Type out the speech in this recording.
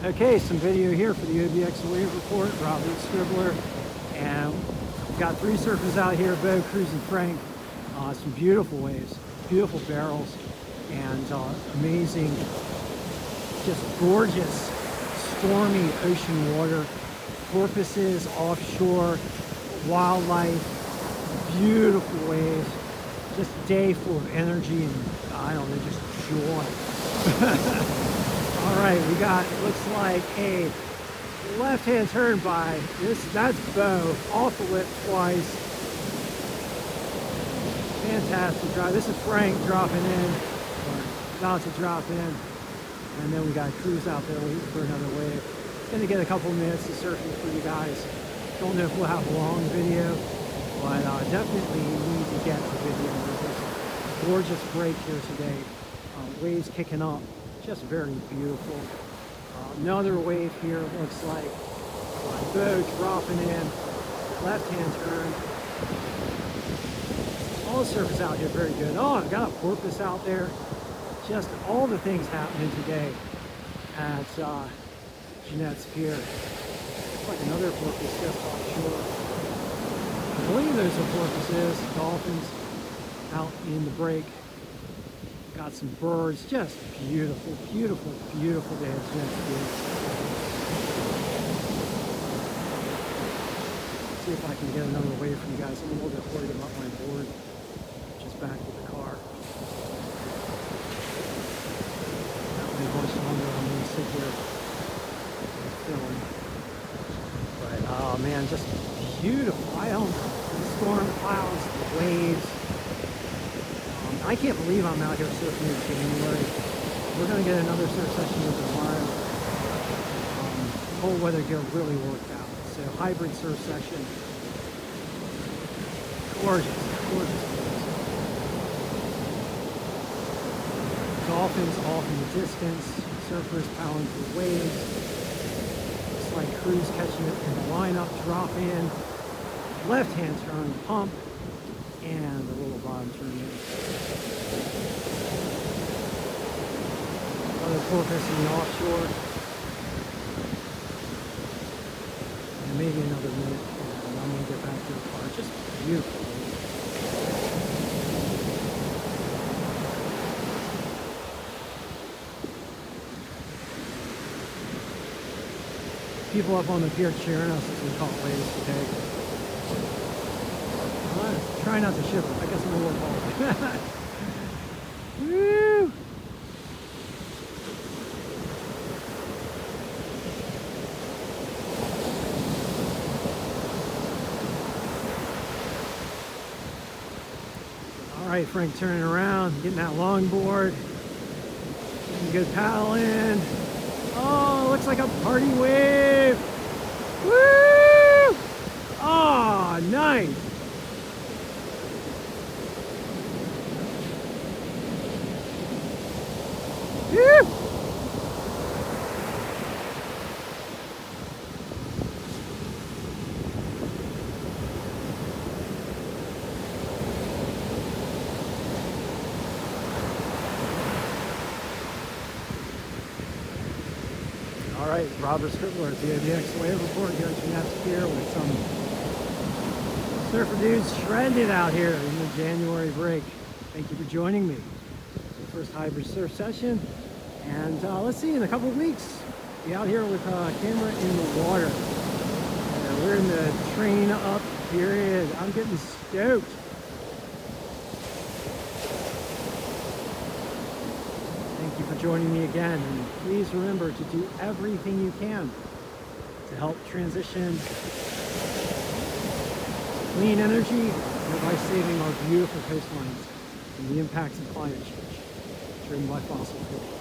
Okay, some video here for the OBX Wave Report. Robert Scribbler, and we've got three surfers out here: Bo, Cruz, and Frank. Some beautiful waves, beautiful barrels, and amazing, just gorgeous, stormy ocean water. Porpoises offshore, wildlife, beautiful waves. Just a day full of energy and I don't know, just joy. All right, we got, looks like a left-hand turn by that's Bo, off the lip twice. Fantastic drive. This is Frank dropping in, or about to drop in. And then we got Cruz out there waiting for another wave. Gonna get a couple minutes of surfing for you guys. Don't know if we'll have a long video, but definitely need to get a video of this gorgeous break here today. Waves kicking up. Just very beautiful. Another wave here, looks like. Boat dropping in, left-hand turn. All the surface out here very good. Oh, I've got a porpoise out there. Just all the things happening today at Jennette's Pier. Looks like another porpoise just offshore. I believe those are porpoises, dolphins out in the break. Got some birds, just beautiful, beautiful, beautiful day at Jennette's Pier. See if I can get another wave for you guys. I'm a little bit worried about my board, just back with the car. Not really much longer. I'm going to sit here and film. But oh man, just beautiful. I don't know. The storm clouds, the waves. I can't believe I'm out here surfing in January. We're going to get another surf session here tomorrow. Cold weather gear really worked out. So hybrid surf session. Gorgeous, gorgeous. Dolphins off in the distance. Surfers pounding through waves. Looks like Cruz catching it in the lineup. Drop in. Left hand turn, pump. And the little bottom turn in. Another porpoise in the offshore. And maybe another minute. And I'm going to get back to the car. Just beautiful. People up on the pier cheering us as we call it waves today. Try not to shiver. I guess I'm a little cold. Woo! All right, Frank turning around, getting that longboard. Getting good paddle in. Oh, looks like a party wave. Woo! Oh, nice. Woo! All right, Robert Scribbler at the OBX Wave Report here at Jennette's Pier with some surfer dudes shredding it out here in the January break. Thank you for joining me. First hybrid surf session, and let's see, in a couple of weeks be out here with a camera in the water. We're in the train up period. I'm getting stoked. Thank you for joining me again, and please remember to do everything you can to help transition clean energy, thereby saving our beautiful coastlines from the impacts of climate change driven by fossil fuels.